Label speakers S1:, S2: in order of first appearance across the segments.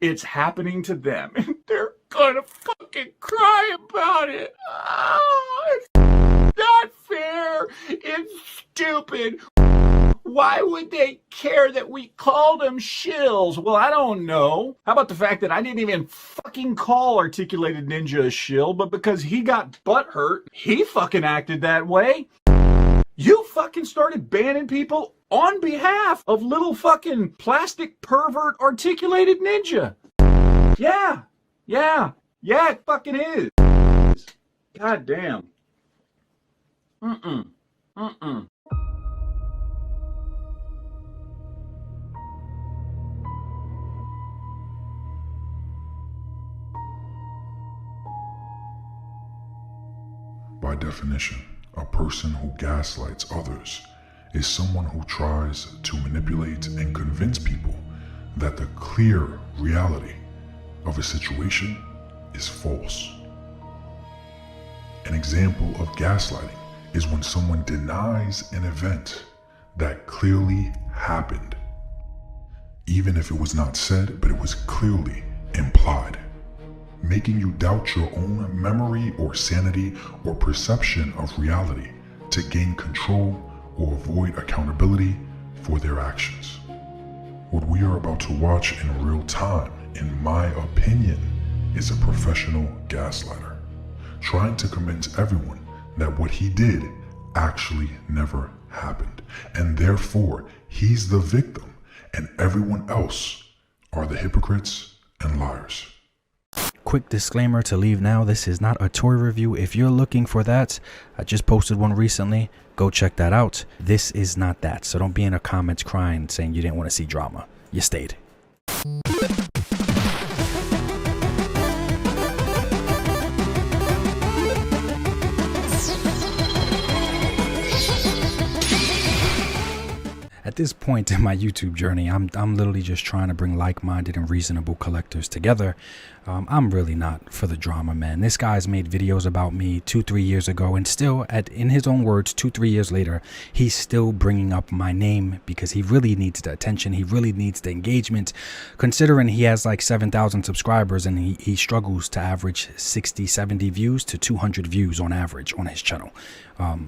S1: it's happening to them, and they're gonna fucking cry about it. Oh, it's not fair. It's stupid. Why would they care that we called them shills? Well, I don't know. How about the fact that I didn't even fucking call Articulated Ninja a shill, but because he got butthurt, he fucking acted that way. You fucking started banning people on behalf of little fucking plastic pervert Articulated Ninja. Yeah, it fucking is. God damn.
S2: By definition, a person who gaslights others is someone who tries to manipulate and convince people that the clear reality of a situation is false. An example of gaslighting is when someone denies an event that clearly happened, even if it was not said, but it was clearly implied, making you doubt your own memory or sanity or perception of reality to gain control or avoid accountability for their actions. What we are about to watch in real time, in my opinion, is a professional gaslighter, trying to convince everyone that what he did actually never happened, and therefore he's the victim and everyone else are the hypocrites and liars.
S3: Quick disclaimer to leave now, this is not a toy review. If you're looking for that, I just posted one recently. Go check that out. This is not that. So don't be in the comments crying saying you didn't want to see drama. You stayed. At this point in my YouTube journey, I'm literally just trying to bring like-minded and reasonable collectors together. I'm really not for the drama, man. This guy's made videos about me 2-3 years ago, and still, in his own words, 2-3 years later, he's still bringing up my name because he really needs the attention. He really needs the engagement, considering he has like 7,000 subscribers and he struggles to average 60-70 views to 200 views on average on his channel.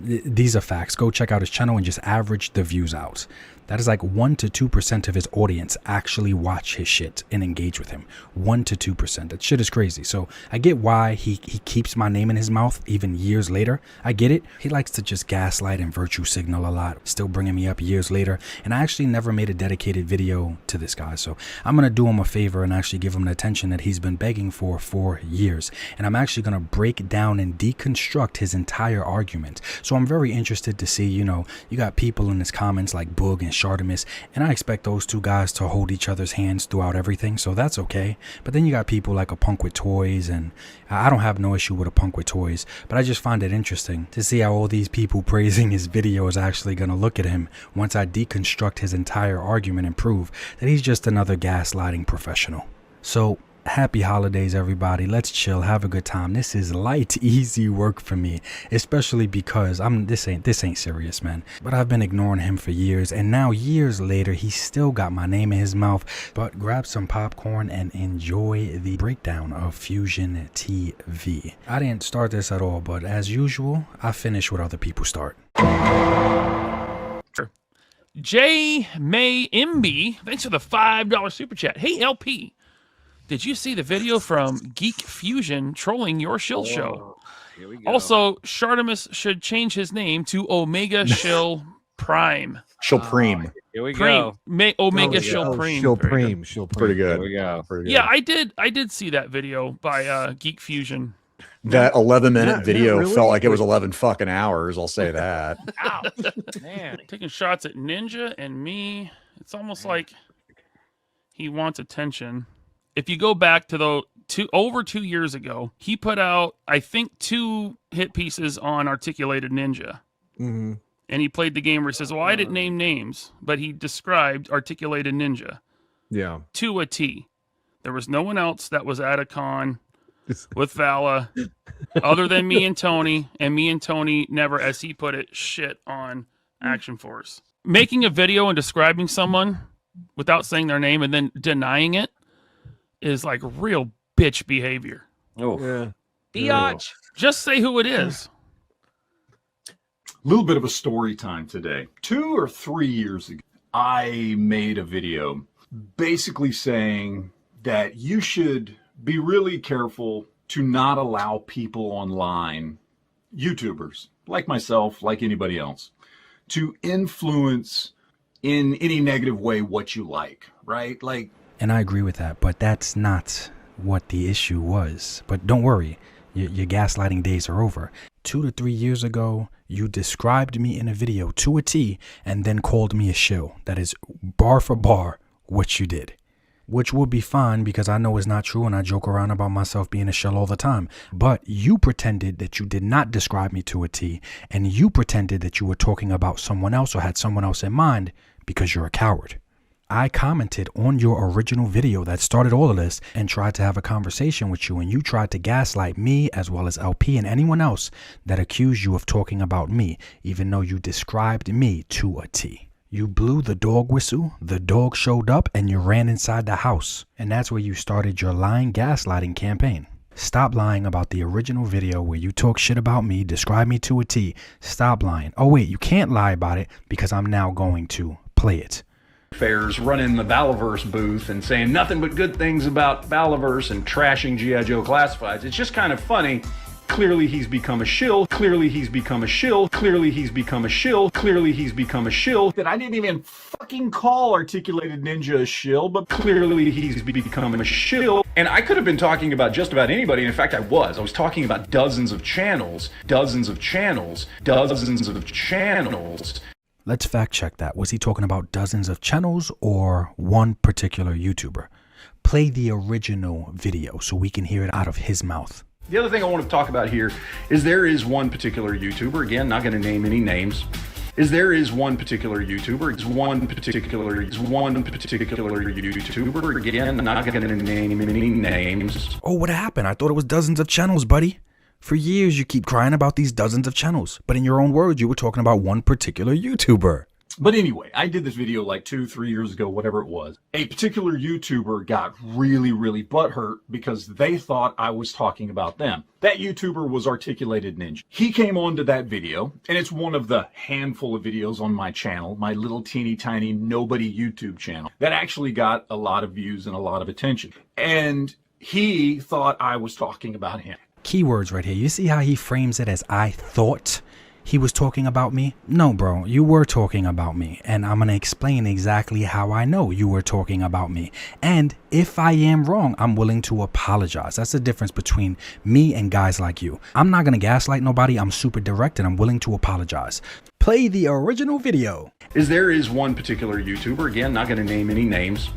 S3: These are facts. Go check out his channel and just average the views out. That is like 1 to 2% of his audience actually watch his shit and engage with him. 1 to 2%. That shit is crazy. So I get why he keeps my name in his mouth even years later. I get it. He likes to just gaslight and virtue signal a lot, still bringing me up years later. And I actually never made a dedicated video to this guy. So I'm going to do him a favor and actually give him the attention that he's been begging for years. And I'm actually going to break down and deconstruct his entire argument. So I'm very interested to see, you got people in his comments like Boog and Shartimus, and I expect those two guys to hold each other's hands throughout everything, so that's okay. But then you got people like a Punk with Toys, and I don't have no issue with a Punk with Toys, but I just find it interesting to see how all these people praising his video is actually going to look at him once I deconstruct his entire argument and prove that he's just another gaslighting professional. So happy holidays, everybody. Let's chill, have a good time. This is light, easy work for me, especially because this ain't serious, man. But I've been ignoring him for years, and now years later, he's still got my name in his mouth. But grab some popcorn and enjoy the breakdown of Fusion TV. I didn't start this at all, but as usual, I finish what other people start.
S4: J May MB, thanks for the $5 super chat. Hey LP, did you see the video from Geek Fusion trolling your shill show?
S5: Here we go.
S4: Also, Shartimus should change his name to Omega Shill Prime.
S6: Shilpreem.
S5: Here we
S4: Prime.
S5: go.
S4: Omega Shill Prime.
S6: Shilpreem. Pretty good.
S5: Here we go.
S6: Pretty good.
S4: Yeah, I did see that video by Geek Fusion.
S6: That 11-minute
S7: Not
S6: video
S7: really.
S6: felt like it was 11 fucking hours. I'll say that.
S4: Ow, man, taking shots at Ninja and me. It's almost like he wants attention. If you go back to over 2 years ago, he put out, I think, 2 hit pieces on Articulated Ninja.
S7: Mm-hmm.
S4: And he played the game where he says, well, I didn't name names, but he described Articulated Ninja.
S7: Yeah.
S4: To a T. There was no one else that was at a con with Vala other than me and Tony. And me and Tony never, as he put it, shit on Action Force. Making a video and describing someone without saying their name and then denying it is like real bitch behavior.
S5: Oh,
S7: Yeah.
S5: biatch.
S4: Just say who it is.
S1: Little bit of a story time today. 2 or 3 years ago, I made a video basically saying that you should be really careful to not allow people online, YouTubers, like myself, like anybody else, to influence in any negative way what you like, right? Like,
S3: And I agree with that, but that's not what the issue was. But don't worry, your gaslighting days are over. 2 to 3 years ago, you described me in a video to a T and then called me a shill. That is bar for bar what you did. Which would be fine because I know it's not true and I joke around about myself being a shill all the time. But you pretended that you did not describe me to a T, and you pretended that you were talking about someone else or had someone else in mind because you're a coward. I commented on your original video that started all of this and tried to have a conversation with you, and you tried to gaslight me as well as LP and anyone else that accused you of talking about me, even though you described me to a T. You blew the dog whistle, the dog showed up, and you ran inside the house. And that's where you started your lying gaslighting campaign. Stop lying about the original video where you talk shit about me, describe me to a T. Stop lying. Oh wait, you can't lie about it because I'm now going to play it.
S8: Fairs running the Balaverse booth and saying nothing but good things about Balaverse and trashing G.I. Joe classifieds. It's just kind of funny. Clearly he's become a shill. Clearly he's become a shill. Clearly he's become a shill. Clearly he's become a shill.
S1: that I didn't even fucking call Articulated Ninja a shill, but
S8: Clearly he's become a shill. And I could have been talking about just about anybody. In fact, I was. I was talking about dozens of channels, dozens of channels, dozens of channels.
S3: Let's fact check that. Was he talking about dozens of channels or one particular YouTuber? Play the original video so we can hear it out of his mouth.
S8: The other thing I want to talk about here is there is one particular YouTuber, again, not going to name any names, is there is one particular YouTuber, one particular YouTuber, again, not going to name any names.
S3: Oh, what happened? I thought it was dozens of channels, buddy. For years, you keep crying about these dozens of channels, but in your own words, you were talking about one particular YouTuber.
S1: But anyway, I did this video like 2-3 years ago, whatever it was. A particular YouTuber got really butthurt because they thought I was talking about them. That YouTuber was Articulated Ninja. He came onto that video, and it's one of the handful of videos on my channel, my little teeny tiny nobody YouTube channel, that actually got a lot of views and a lot of attention. And he thought I was talking about him.
S3: Keywords right here. You see how he frames it as I thought he was talking about me? No, bro, you were talking about me. And I'm going to explain exactly how I know you were talking about me. And if I am wrong, I'm willing to apologize. That's the difference between me and guys like you. I'm not going to gaslight nobody. I'm super direct and I'm willing to apologize. Play the original video.
S8: There is one particular YouTuber, again, not going to name any names.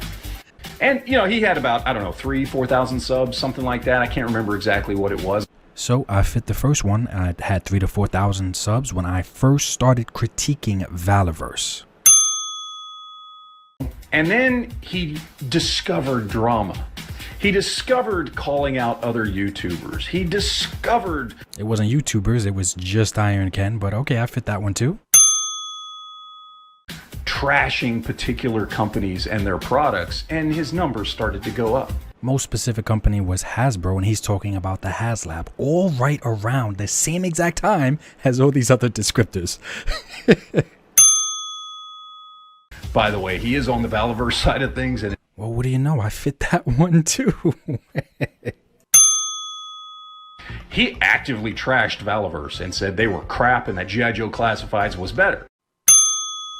S8: And, you know, he had about, 3,000-4,000 subs, something like that. I can't remember exactly what it was.
S3: So I fit the first one. I had 3,000 to 4,000 subs when I first started critiquing Valaverse.
S8: And then he discovered drama. He discovered calling out other YouTubers. He discovered...
S3: It wasn't YouTubers, it was just Iron Ken, but okay, I fit that one too.
S8: trashing particular companies and their products, and his numbers started to go up.
S3: Most specific company was Hasbro, and he's talking about the HasLab, all right around the same exact time as all these other descriptors.
S8: By the way, he is on the Valaverse side of things, and
S3: well, what do you know? I fit that one too.
S8: he actively trashed Valaverse and said they were crap and that G.I. Joe Classifieds was better.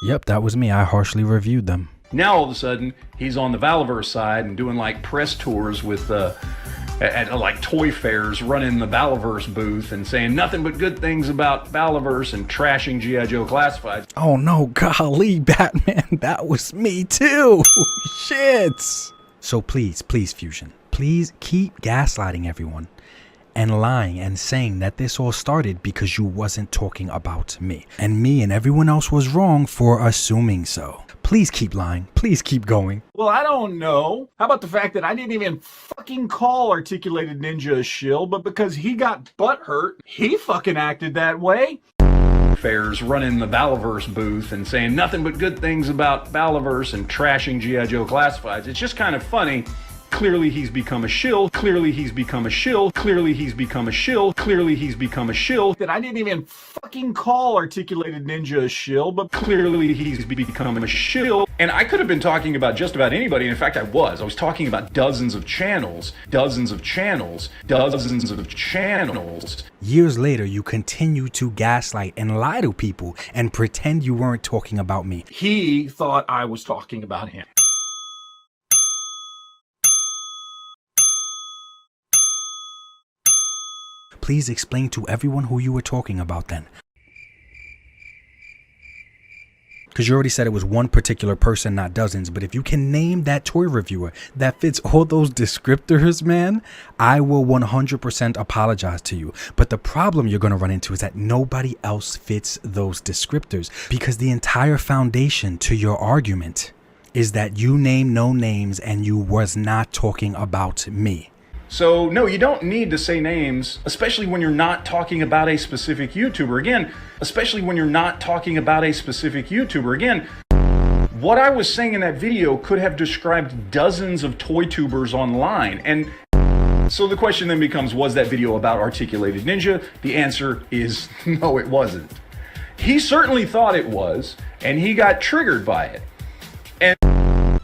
S3: Yep, that was me. I harshly reviewed them.
S8: Now all of a sudden, he's on the Valaverse side and doing like press tours with at like toy fairs, running the Valaverse booth and saying nothing but good things about Valaverse and trashing G.I. Joe Classifieds.
S3: Oh no, golly, Batman, that was me too. Shit. So please, Fusion, please keep gaslighting everyone and lying and saying that this all started because you wasn't talking about me. And me and everyone else was wrong for assuming so. Please keep lying. Please keep going.
S1: Well, I don't know. How about the fact that I didn't even fucking call Articulated Ninja a shill, but because he got butthurt, he fucking acted that way.
S8: Fairs running the Valaverse booth and saying nothing but good things about Valaverse and trashing G.I. Joe Classifieds. It's just kind of funny. Clearly he's become a shill. Clearly he's become a shill. Clearly he's become a shill. Clearly he's become a shill.
S1: That I didn't even fucking call Articulated Ninja a shill, but
S8: Clearly he's become a shill. And I could have been talking about just about anybody. In fact, I was talking about dozens of channels, dozens of channels, dozens of channels.
S3: Years later, you continue to gaslight and lie to people and pretend you weren't talking about me.
S1: he thought I was talking about him.
S3: Please explain to everyone who you were talking about then. Because you already said it was one particular person, not dozens. But if you can name that toy reviewer that fits all those descriptors, man, I will 100% apologize to you. But the problem you're going to run into is that nobody else fits those descriptors, because the entire foundation to your argument is that you name no names and you was not talking about me.
S8: So, no, you don't need to say names, especially when you're not talking about a specific YouTuber. Again, especially when you're not talking about a specific YouTuber. Again, what I was saying in that video could have described dozens of toy tubers online. And so the question then becomes, was that video about Articulated Ninja? The answer is no, it wasn't. He certainly thought it was, and he got triggered by it. And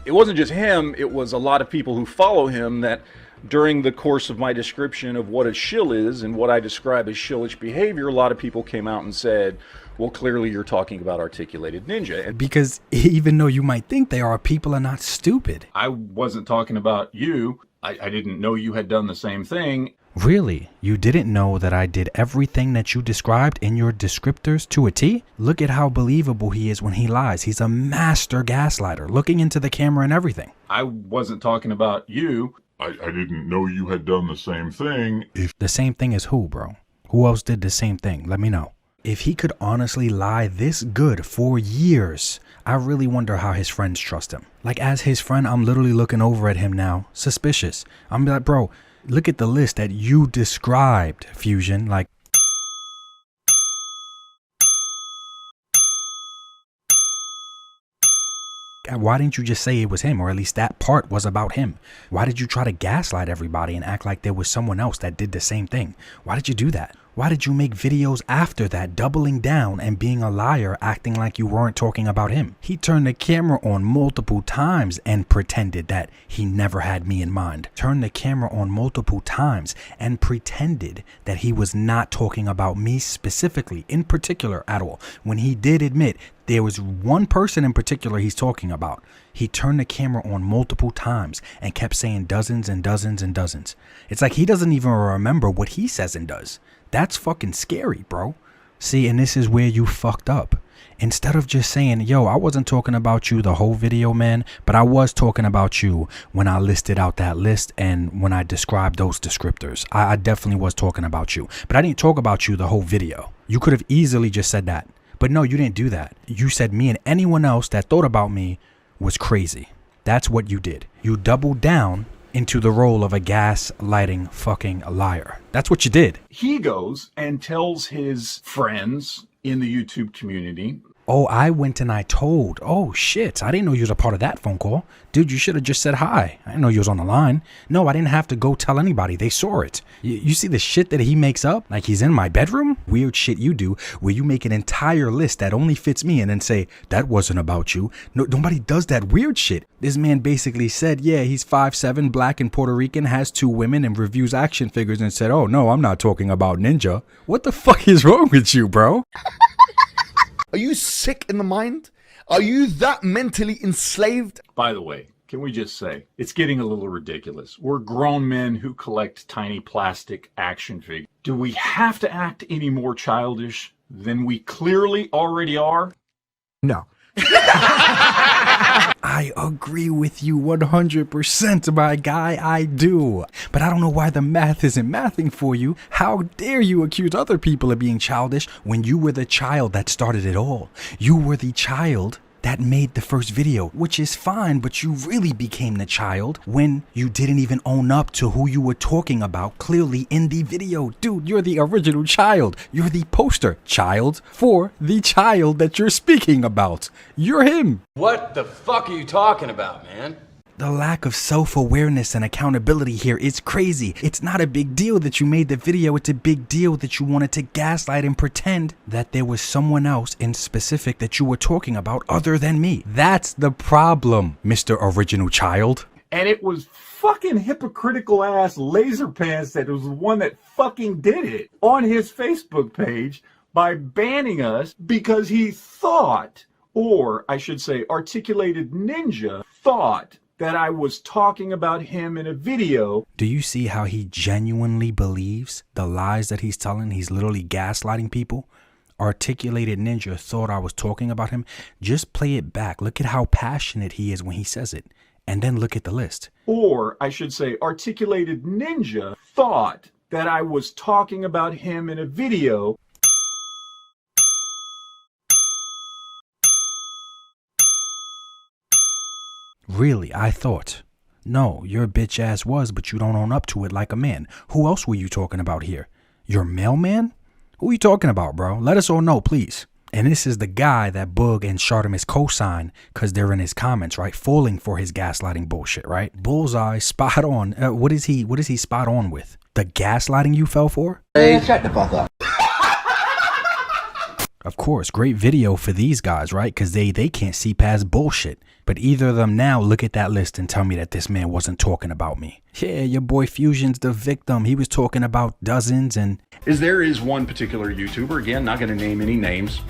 S8: it wasn't just him, it was a lot of people who follow him that during the course of my description of what a shill is and what I describe as shillish behavior, a lot of people came out and said, well, clearly you're talking about Articulated Ninja. And
S3: Because even though you might think they are, people are not stupid.
S1: I wasn't talking about you. I didn't know you had done the same thing.
S3: Really? You didn't know that I did everything that you described in your descriptors to a T? Look at how believable he is when he lies. He's a master gaslighter, looking into the camera and everything.
S1: I wasn't talking about you.
S2: I didn't know you had done the same thing.
S3: The same thing as who, bro? Who else did the same thing? Let me know. If he could honestly lie this good for years, I really wonder how his friends trust him. Like, as his friend, I'm literally looking over at him now, suspicious. I'm like, bro, look at the list that you described, Fusion. Like, why didn't you just say it was him, or at least that part was about him? Why did you try to gaslight everybody and act like there was someone else that did the same thing? Why did you do that? Why did you make videos after that, doubling down and being a liar, acting like you weren't talking about him? He turned the camera on multiple times and pretended that he never had me in mind. Turned the camera on multiple times and pretended that he was not talking about me specifically, in particular at all. When he did admit there was one person in particular he's talking about, he turned the camera on multiple times and kept saying dozens and dozens and dozens. It's like he doesn't even remember what he says and does. That's fucking scary, bro. See, and this is where you fucked up. Instead of just saying, yo, I wasn't talking about you the whole video, man, but I was talking about you when I listed out that list and when I described those descriptors. I definitely was talking about you, but I didn't talk about you the whole video. You could have easily just said that. But no, you didn't do that. You said me and anyone else that thought about me was crazy. That's what you did. You doubled down into the role of a gaslighting fucking liar. That's what you did.
S1: He goes and tells his friends in the YouTube community.
S3: Oh, I went and I told. Oh, shit. I didn't know you was a part of that phone call. Dude, you should have just said hi. I didn't know you was on the line. No, I didn't have to go tell anybody. They saw it. You see the shit that he makes up? Like he's in my bedroom? Weird shit you do where you make an entire list that only fits me and then say, that wasn't about you. No, nobody does that weird shit. This man basically said, yeah, he's 5'7", black and Puerto Rican, has 2 women and reviews action figures, and said, oh, no, I'm not talking about Ninja. What the fuck is wrong with you, bro?
S5: Are you sick in the mind? Are you that mentally enslaved?
S1: By the way, can we just say, it's getting a little ridiculous. We're grown men who collect tiny plastic action figures. Do we have to act any more childish than we clearly already are?
S5: No.
S3: I agree with you 100%, my guy, I do. But I don't know why the math isn't mathing for you. How dare you accuse other people of being childish when you were the child that started it all? You were the child that made the first video, which is fine, but you really became the child when you didn't even own up to who you were talking about clearly in the video. Dude, you're the original child. You're the poster child for the child that you're speaking about. You're him.
S7: What the fuck are you talking about, man?
S3: The lack of self-awareness and accountability here is crazy. It's not a big deal that you made the video. It's a big deal that you wanted to gaslight and pretend that there was someone else in specific that you were talking about other than me. That's the problem, Mr. Original Child.
S1: And it was fucking hypocritical ass Laser Pants that was the one that fucking did it on his Facebook page by banning us because he thought, or I should say Articulated Ninja thought, that I was talking about him in a video.
S3: Do you see how he genuinely believes the lies that he's telling? He's literally gaslighting people. Articulated Ninja thought I was talking about him. Just play it back. Look at how passionate he is when he says it. And then look at the list.
S1: Or I should say Articulated Ninja thought that I was talking about him in a video.
S3: Really, I thought. No, your bitch ass was, but you don't own up to it like a man. Who else were you talking about here? Your mailman? Who are you talking about, bro? Let us all know, please. And this is the guy that Boog and Shartimus co-sign because they're in his comments, right? Falling for his gaslighting bullshit, right? Bullseye, spot on. What is he spot on with? The gaslighting you fell for?
S7: Hey, shut the fuck up.
S3: Of course, great video for these guys, right? Because they can't see past bullshit. But either of them now look at that list and tell me that this man wasn't talking about me. Yeah, your boy Fusion's the victim. He was talking about dozens and...
S8: There is one particular YouTuber, again, not going to name any names.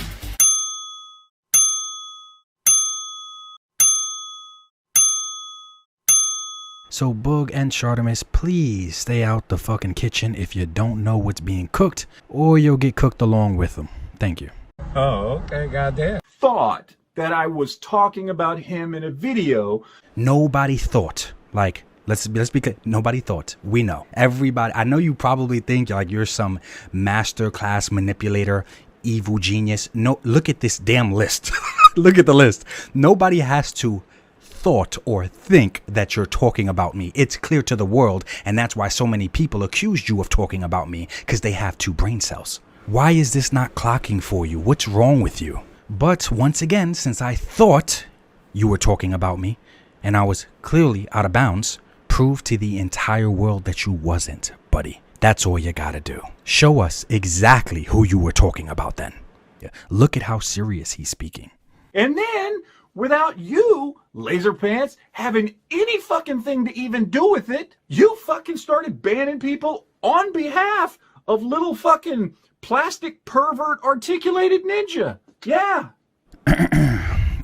S3: So Boog and Shartimus, please stay out the fucking kitchen if you don't know what's being cooked, or you'll get cooked along with them. Thank you.
S1: Oh, okay, goddamn. Thought that I was talking about him in a video.
S3: Nobody thought. Like, let's be clear. Nobody thought. We know. Everybody. I know you probably think you're some masterclass manipulator, evil genius. No, look at this damn list. Look at the list. Nobody has to thought or think that you're talking about me. It's clear to the world, and that's why so many people accused you of talking about me, because they have 2 brain cells. Why is this not clocking for you? What's wrong with you? But once again, since I thought you were talking about me, and I was clearly out of bounds, prove to the entire world that you wasn't, buddy. That's all you gotta do. Show us exactly who you were talking about then. Yeah. Look at how serious he's speaking.
S1: And then, without you, Laser Pants, having any fucking thing to even do with it, you fucking started banning people on behalf of little fucking plastic pervert Articulated Ninja. Yeah.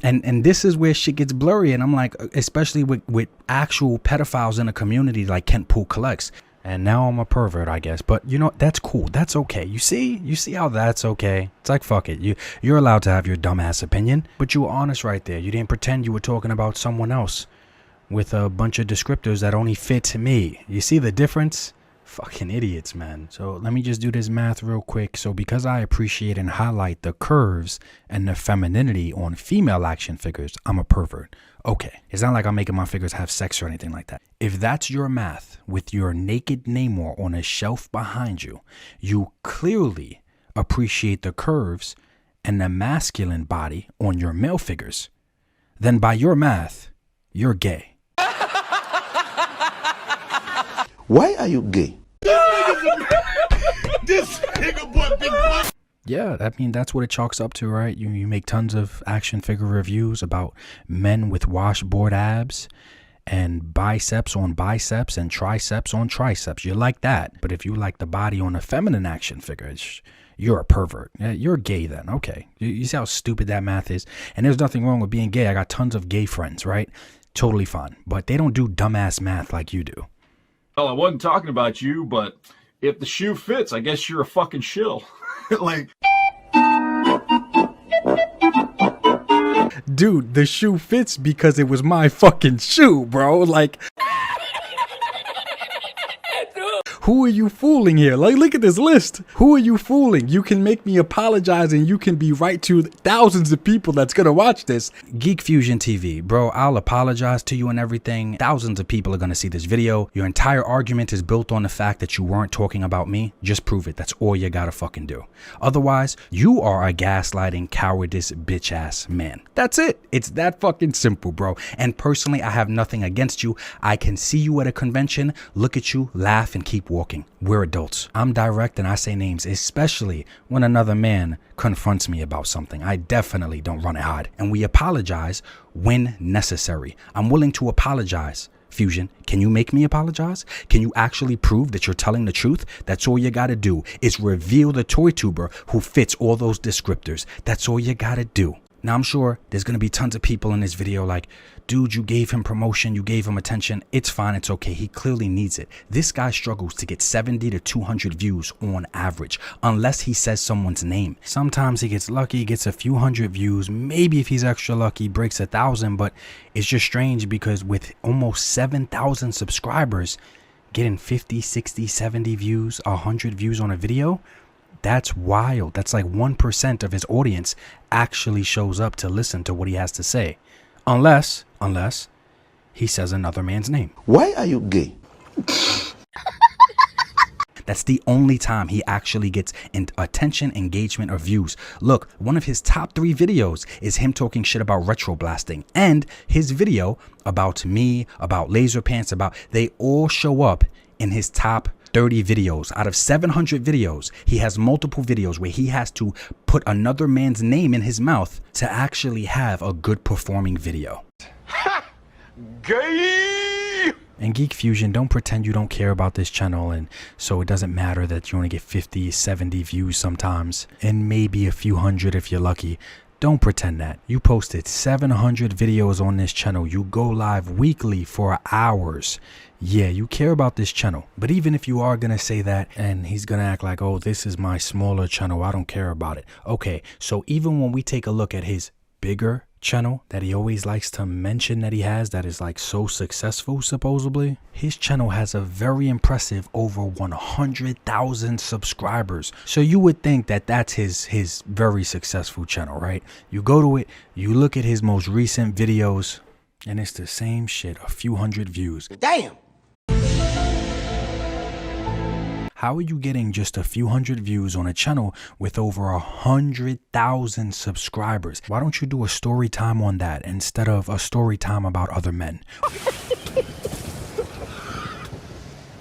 S3: And this is where shit gets blurry, and I'm like, especially with actual pedophiles in a community like Kent Pool collects. And now I'm a pervert, I guess. But you know, that's cool. That's okay. You see how that's okay? It's like, fuck it. You're allowed to have your dumbass opinion, but you were honest right there. You didn't pretend you were talking about someone else with a bunch of descriptors that only fit me. You see the difference? Fucking idiots, man. So let me just do this math real quick. So because I appreciate and highlight the curves and the femininity on female action figures, I'm a pervert. Okay, it's not like I'm making my figures have sex or anything like that. If that's your math with your naked Namor on a shelf behind you, you clearly appreciate the curves and the masculine body on your male figures. Then by your math, you're gay.
S7: Why are you gay?
S3: Yeah, I mean, that's what it chalks up to, right? You make tons of action figure reviews about men with washboard abs and biceps on biceps and triceps on triceps. You like that. But if you like the body on a feminine action figure, you're a pervert. You're gay then. Okay. You see how stupid that math is? And there's nothing wrong with being gay. I got tons of gay friends, right? Totally fine. But they don't do dumbass math like you do.
S1: Well, I wasn't talking about you, but if the shoe fits, I guess you're a fucking shill. Like,
S3: dude, the shoe fits because it was my fucking shoe, bro. Like, Who are you fooling here? Like, look at this list. Who are you fooling? You can make me apologize and you can be right to thousands of people that's gonna watch this. Geek Fusion TV, bro, I'll apologize to you and everything. Thousands of people are gonna see this video. Your entire argument is built on the fact that you weren't talking about me. Just prove it. That's all you gotta fucking do. Otherwise, you are a gaslighting, cowardice, bitch ass man. That's it. It's that fucking simple, bro. And personally, I have nothing against you. I can see you at a convention, look at you, laugh, and keep walking. We're adults. I'm direct and I say names, especially when another man confronts me about something. I definitely don't run and hide. And we apologize when necessary. I'm willing to apologize. Fusion, can you make me apologize? Can you actually prove that you're telling the truth? That's all you gotta do is reveal the toy tuber who fits all those descriptors. That's all you gotta do. Now, I'm sure there's going to be tons of people in this video like, dude, you gave him promotion, you gave him attention. It's fine. It's okay. He clearly needs it. This guy struggles to get 70 to 200 views on average, unless he says someone's name. Sometimes he gets lucky, gets a few hundred views. Maybe if he's extra lucky, breaks 1,000. But it's just strange because with almost 7,000 subscribers, getting 50, 60, 70 views, 100 views on a video, that's wild. That's like 1% of his audience actually shows up to listen to what he has to say. Unless he says another man's name.
S7: Why are you gay?
S3: That's the only time he actually gets attention, engagement, or views. Look, one of his top 3 videos is him talking shit about retro blasting. And his video about me, about laser pants, they all show up in his top 30 videos. Out of 700 videos, he has multiple videos where he has to put another man's name in his mouth to actually have a good performing video.
S1: Gay!
S3: And Geek Fusion, don't pretend you don't care about this channel and so it doesn't matter that you only get 50, 70 views sometimes and maybe a few hundred if you're lucky. Don't pretend that. You posted 700 videos on this channel. You go live weekly for hours. Yeah, you care about this channel. But even if you are going to say that and he's going to act like, oh, this is my smaller channel, I don't care about it. Okay, so even when we take a look at his bigger channel that he always likes to mention that he has that is like so successful supposedly, his channel has a very impressive over 100,000 subscribers. So you would think that that's his very successful channel, right? You go to it, you look at his most recent videos and it's the same shit, a few hundred views.
S7: Damn.
S3: How are you getting just a few hundred views on a channel with over 100,000 subscribers? Why don't you do a story time on that instead of a story time about other men?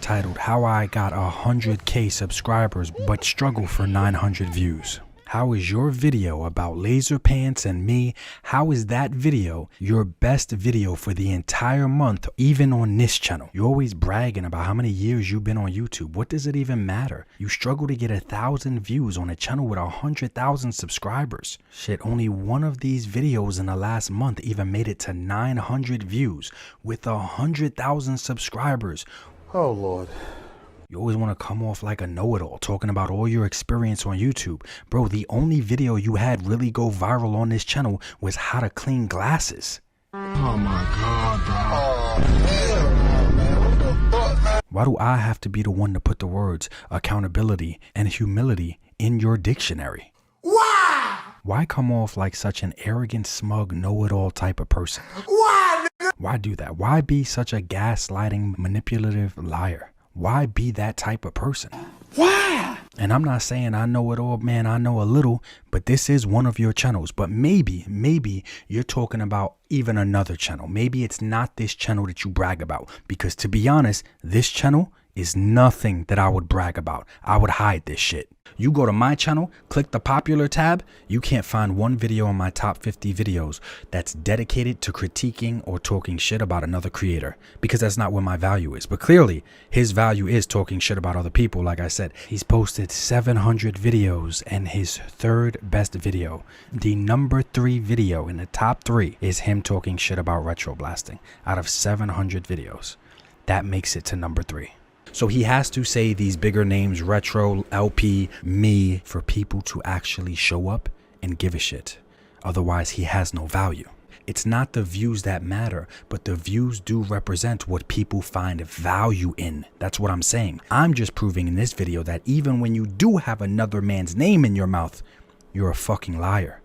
S3: Titled, How I Got 100K Subscribers But Struggle for 900 Views. How is your video about laser pants and me, how is that video your best video for the entire month, even on this channel? You're always bragging about how many years you've been on YouTube. What does it even matter? You struggle to get 1,000 views on a channel with 100,000 subscribers. Shit, only one of these videos in the last month even made it to 900 views with 100,000 subscribers.
S7: Oh, Lord.
S3: You always want to come off like a know-it-all, talking about all your experience on YouTube. Bro, the only video you had really go viral on this channel was how to clean glasses.
S7: Oh, my God, bro.
S3: Why do I have to be the one to put the words accountability and humility in your dictionary?
S1: Why?
S3: Why come off like such an arrogant, smug, know-it-all type of person?
S1: Why?
S3: Why do that? Why be such a gaslighting, manipulative liar? Why be that type of person?
S1: Why?
S3: And I'm not saying I know it all, man. I know a little, but this is one of your channels. But maybe you're talking about even another channel. Maybe it's not this channel that you brag about. Because to be honest, this channel is nothing that I would brag about. I would hide this shit. You go to my channel, click the popular tab, you can't find one video in my top 50 videos that's dedicated to critiquing or talking shit about another creator, because that's not where my value is. But clearly, his value is talking shit about other people. Like I said, he's posted 700 videos, and his third best video, the number 3 video in the top 3, is him talking shit about retro blasting out of 700 videos. That makes it to number 3. So he has to say these bigger names, retro, LP, me, for people to actually show up and give a shit. Otherwise, he has no value. It's not the views that matter, but the views do represent what people find value in. That's what I'm saying. I'm just proving in this video that even when you do have another man's name in your mouth, you're a fucking liar.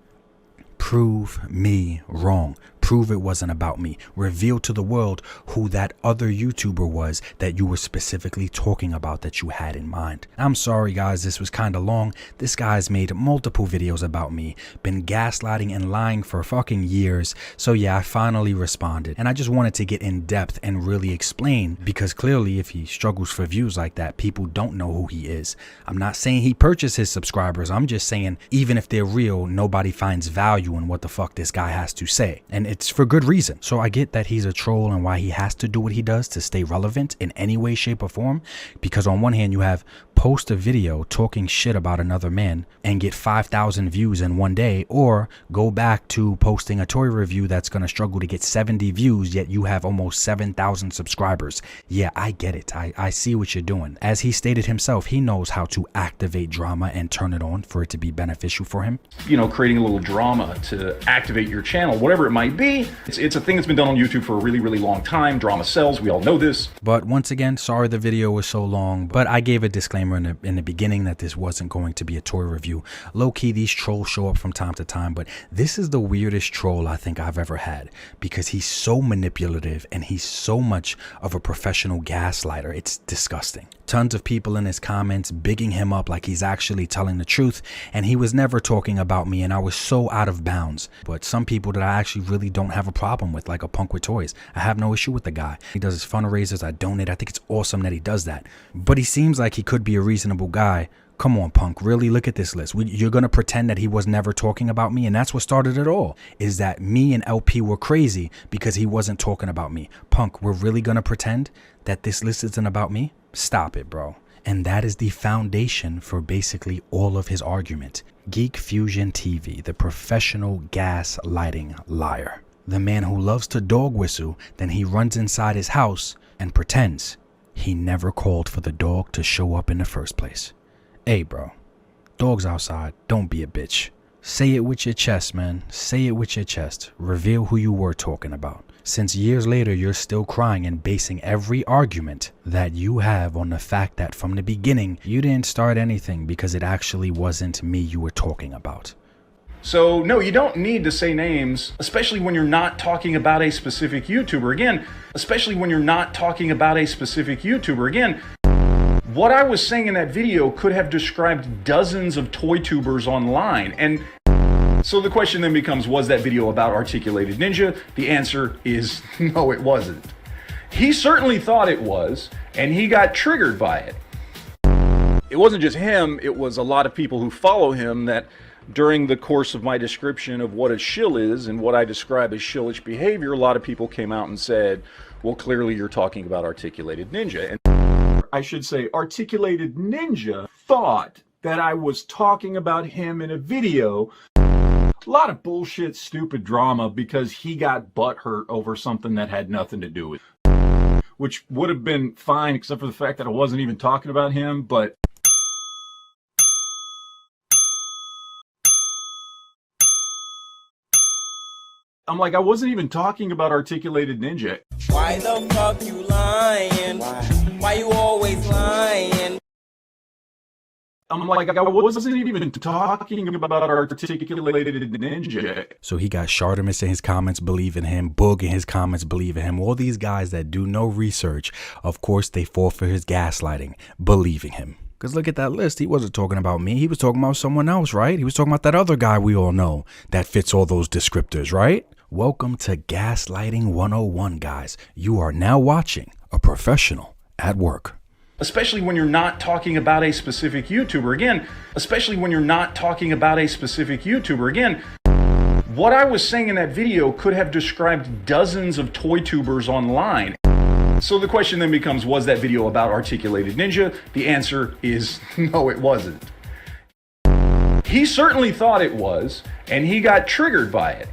S3: Prove me wrong. Prove it wasn't about me. Reveal to the world who that other YouTuber was that you were specifically talking about, that you had in mind. I'm sorry guys, this was kind of long. This guy's made multiple videos about me, been gaslighting and lying for fucking years. So yeah, I finally responded, and I just wanted to get in depth and really explain, because clearly if he struggles for views like that, people don't know who he is. I'm not saying he purchased his subscribers. I'm just saying even if they're real, nobody finds value in what the fuck this guy has to say, and it's for good reason. So I get that he's a troll and why he has to do what he does to stay relevant in any way, shape, or form, because on one hand you have post a video talking shit about another man and get 5,000 views in one day, or go back to posting a toy review that's going to struggle to get 70 views, yet you have almost 7,000 subscribers. Yeah, I get it. I see what you're doing. As he stated himself, he knows how to activate drama and turn it on for it to be beneficial for him.
S8: You know, creating a little drama to activate your channel, whatever it might be. It's a thing that's been done on YouTube for a really, really long time. Drama sells. We all know this.
S3: But once again, sorry the video was so long, but I gave a disclaimer in the beginning that this wasn't going to be a toy review. Low-key, these trolls show up from time to time, but this is the weirdest troll I think I've ever had, because he's so manipulative and he's so much of a professional gaslighter. It's disgusting. Tons of people in his comments bigging him up like he's actually telling the truth, and he was never talking about me, and I was so out of bounds. But some people that I actually really don't have a problem with, like a Punk with Toys, I have no issue with the guy. He does his fundraisers, I donate. I think it's awesome that he does that, but he seems like he could be a reasonable guy. Come on, Punk, really look at this list. You're gonna pretend that he was never talking about me, and that's what started it all, is that me and LP were crazy because he wasn't talking about me. Punk, we're really gonna pretend that this list isn't about me? Stop it, bro. And that is the foundation for basically all of his argument. Geek Fusion TV, the professional gaslighting liar. The man who loves to dog whistle, then he runs inside his house and pretends he never called for the dog to show up in the first place. Hey bro, dogs outside, don't be a bitch. Say it with your chest, man. Say it with your chest. Reveal who you were talking about. Since years later you're still crying and basing every argument that you have on the fact that from the beginning you didn't start anything because it actually wasn't me you were talking about.
S8: So no, you don't need to say names, especially when you're not talking about a specific YouTuber. Again, especially when you're not talking about a specific YouTuber. Again, what I was saying in that video could have described dozens of toy tubers online. And so the question then becomes, was that video about Articulated Ninja? The answer is no, it wasn't. He certainly thought it was, and he got triggered by it. It wasn't just him, it was a lot of people who follow him that during the course of my description of what a shill is and what I describe as shillish behavior, a lot of people came out and said, well, clearly you're talking about Articulated Ninja. And
S1: I should say, Articulated Ninja thought that I was talking about him in a video. A lot of bullshit, stupid drama because he got butthurt over something that had nothing to do with it. Which would have been fine except for the fact that I wasn't even talking about him, but I'm like, I wasn't even talking about Articulated Ninja.
S9: Why the fuck you lying? Why you always lying?
S1: I'm like, I wasn't even talking about Articulated Ninja.
S3: So he got Shartimus in his comments believe in him, Boog in his comments believe in him. All these guys that do no research, of course they fall for his gaslighting, believing him. Because look at that list. He wasn't talking about me. He was talking about someone else, right? He was talking about that other guy we all know that fits all those descriptors, right? Welcome to Gaslighting 101, guys. You are now watching a professional at work.
S8: especially when you're not talking about a specific YouTuber. Again, especially when you're not talking about a specific YouTuber. Again, what I was saying in that video could have described dozens of toy tubers online. So the question then becomes, was that video about Articulated Ninja? The answer is no, it wasn't. He certainly thought it was, and he got triggered by it.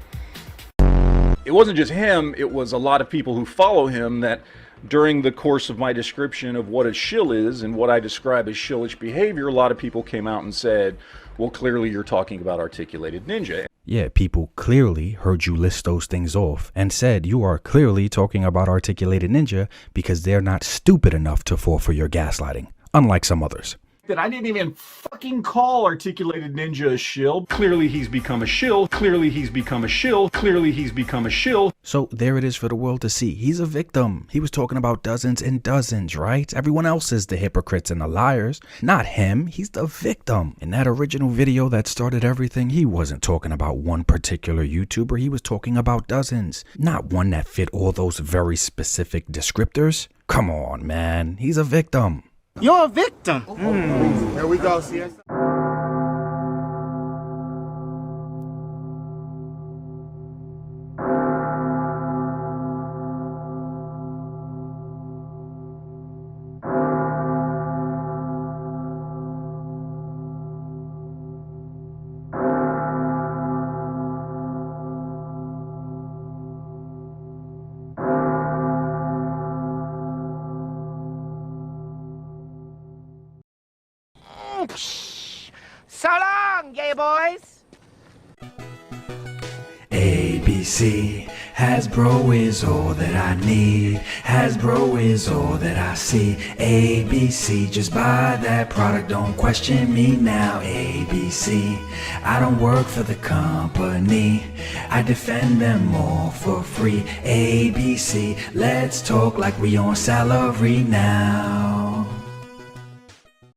S8: It wasn't just him, it was a lot of people who follow him that during the course of my description of what a shill is and what I describe as shillish behavior, a lot of people came out and said, well, clearly you're talking about Articulated Ninja.
S3: Yeah, people clearly heard you list those things off and said you are clearly talking about Articulated Ninja because they're not stupid enough to fall for your gaslighting, unlike some others.
S1: That I didn't even fucking call Articulated Ninja a shill.
S8: Clearly he's become a shill. Clearly he's become a shill. Clearly he's become a shill.
S3: So there it is for the world to see. He's a victim. He was talking about dozens and dozens, right? Everyone else is the hypocrites and the liars. Not him. He's the victim. In that original video that started everything, he wasn't talking about one particular YouTuber. He was talking about dozens. Not one that fit all those very specific descriptors. Come on, man. He's a victim.
S7: You're a victim. Here we go, CS.
S9: So long, gay boys.
S3: ABC, Hasbro is all that I need. Hasbro is all that I see. ABC, just buy that product, don't question me now. ABC, I don't work for the company, I defend them all for free. ABC, let's talk like we on salary now.